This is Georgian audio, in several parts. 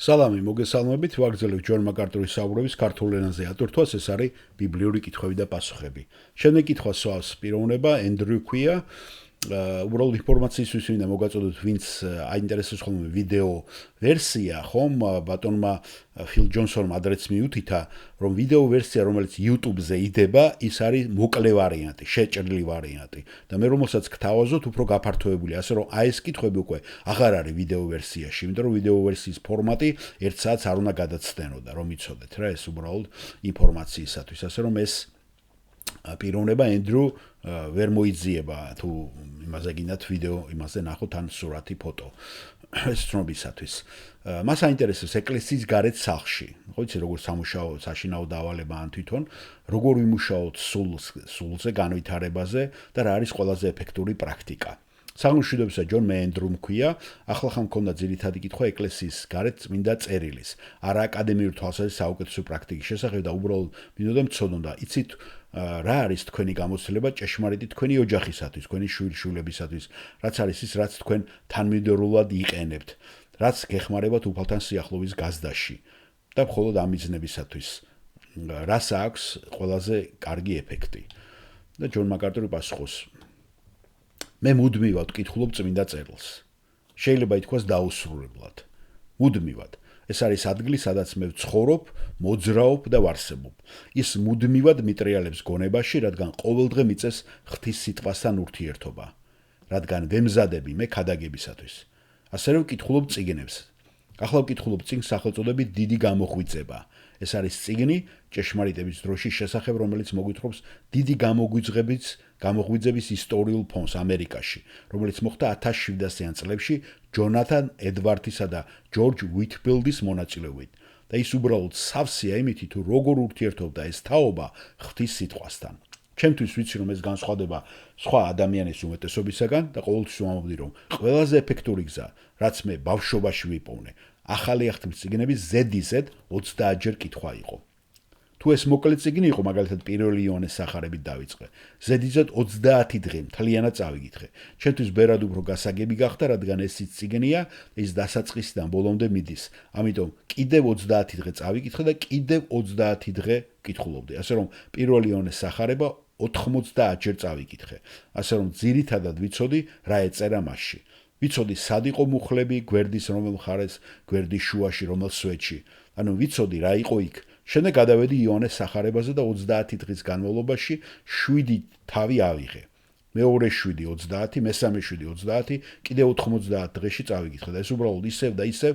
სალამი, მოგესალმებით, ვაგრძელებ ჯონ მაკარტურის საუბრების ქართულ ენაზე ატვირთვას, ეს არის ბიბლიური კითხვები და პასუხები. შემდეგ კითხვას სვავს პიროვნება, ენდრიუ ქვია, უბრალოდ ინფორმაციისთვის მინდა მოგაწოდოთ, ვინც აინტერესებს ხოლმე ვიდეო ვერსია, ხომ, ბატონმა ფილ ჯონსონმა ადრეც მიუთითა, რომ ვიდეო ვერსია, რომელიც YouTube-ზე იდება, ის არის მოკლე ვარიანტი, შეჭრილი ვარიანტი. და მე რომელსაც გთავაზობთ, უფრო გაფართოებული, ასე რომ აი ეს კითხვები უკვე აღარ არის ვიდეო ვერსიაში, იმიტომ რომ ვიდეო ვერსიის ფორმატი 1 საათს არ უნდა გადაცდენოდა, რომ იცოდეთ რა, ეს უბრალოდ ინფორმაციისათვის, ასე რომ ეს პიროვნება ენდრუ ვერ მოიძიება თუ იმაზე გინდათ ვიდეო იმაზე ნახოთ ან სურათი ფოტო ეს ცნობისათვის მას აინტერესებს ეკლესიის გარეთ სახლში ხო იცი როგორ სამუშაო საშინაო დავალება ან თვითონ როგორ ვიმუშაოთ სულზე განვითარებაზე და რა არის ყველაზე ეფექტური პრაქტიკა საგუშინებისა ჯონ მენდრუ მქვია ახლა ხან მქონდა ძირითადი კითხვა ეკლესიის გარეთ წმინდა წერილის არა აკადემიური თვალსაზრისით საუკეთესო პრაქტიკის შესახებ და უბრალოდ მინდოდა მცოდნო და იცით რა არის თქვენი გამოცდილება ჭეშმარიტი თქვენი ოჯახისათვის, თქვენი შვილებისათვის, რაც არის ის, რაც თქვენ თანმიმდევრულად იყენებთ, რაც გეხმარებათ უფალთან სიახლოვის გაზდაში და მხოლოდ ამ მიზნებისათვის. რას აქვს ყველაზე კარგი ეფექტი? და ჯონ მაკარტური პასუხობს. მე მუდმივად ვკითხულობ წმინდა წერილს. შეიძლება ითქვას დაუსრულებლად. მუდმივად. ეს არის ადგილი, სადაც მე ვცხოვრობ, მოძრაობ და ვარსებობ. ის მუდმივად მიტრიალებს გონებაში, რადგან ყოველდღე მიწეს ღვთის სიტყვასთან ურთიერთობა. რადგან ვემზადები მე ქადაგებისათვის. ასევე ვკითხულობ წიგნებს. ახლა ვკითხულობ წიგნს სახელწოდებით დიდი გამოღვიძება. ეს არის წიგნი ჭეშმარიტების დროშის შესახებ, რომელიც მოგვითხრობს დიდი გამოღვიძების ისტორიულ ფონს ამერიკაში, რომელიც მოხდა 1700-იან წლებში ჯონათან ედვართისა და ჯორჯ უიტფილდის მონაწილეობით. და ის უბრალოდ სავსეა იმითი, თუ როგორ ურთიერთობდა ეს თაობა ღვთის სიტყვასთან. ჩემთვის ვიცი, რომ ეს განსხვავდება სხვა ადამიანის უმეტესობისაგან და ყოველთვის ვამბობდი, რომ ყველაზე ეფექტური გზა, რაც მე ბავშვობაში ვიპოვნე, ახალი აღთქმის წიგნების ზედიზედ 30 ჯერ კითხვა იყო. თუ ეს მოკლე წიგნი იყო, მაგალითად პირველი იონეს სახარებით დავიწყე. ზედიზედ 30 დღე მთლიანად წავიკითხე. ჩემთვის ბერად უფრო გასაგები გახდა, რადგან ეს წიგნია, ის დასაწყისიდან ბოლომდე მიდის. ამიტომ კიდევ 30 დღე წავიკითხე და კიდევ 30 დღე კითხულობდი. ასე რომ პირველი იონეს სახარება 90 ჯერ წავიკითხე. ასე რომ ძირითადად ვიცოდი რა ეწერა მასში. ვიცოდი სად იყო მუხლები, გვერდის რომელ მხარეს, გვერდის შუაში, რომელ სვეტში. ანუ ვიცოდი რა იყო იქ. შემდეგ გადავედი იონეს სახარებაზე და 30 დღის განმავლობაში 7 თავი ავიღე. მეორე 7 30, მესამე 7 30, კიდევ 90 დღეში წავიკითხე და ეს უბრალოდ ისევ და ისევ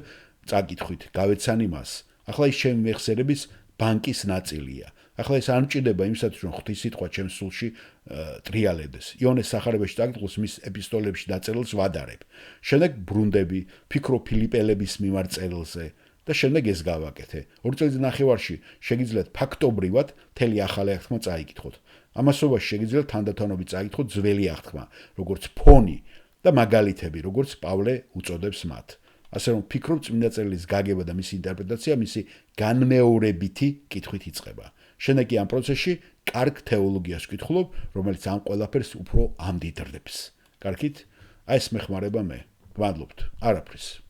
წაკითხვით, გავეცანი მას. ახლა ის ჩემი მეხსიერების ბანკის ნაწილია. ახლა ეს არ მჭირდება იმისათვის, რომ ღვთის სიტყვა ჩემს სულში ტრიალდეს. იონეს სახარებაში წაკითხულს მის ეპისტოლებში დაწერილს ვადარებ. შემდეგ ბრუნდები, ფიქრობ ფილიპელების მიმართ წერილზე. და შემდეგ ეს გავაკეთე. 2 წელიწადში შეგიძლიათ ფაქტობრივად მთელი ახალი აღთქმა წაიკითხოთ. ამასობაში შეგიძლიათ თანდათანობით წაიკითხოთ ძველი აღთქმა, როგორც ფონი და მაგალითები, როგორც პავლე უწოდებს მათ. ასე რომ ფიქრობ წმინდა წერილის გაგება და მისი ინტერპრეტაცია მისი განმეორებითი კითხვით იწყება. შემდეგ კი ამ პროცესში კარგ თეოლოგიას ვკითხულობ, რომელიც ამ ყველაფერს უფრო ამდიდრებს. კარგით? აი ეს მეხმარება მე. გმადლობთ. არაფრის.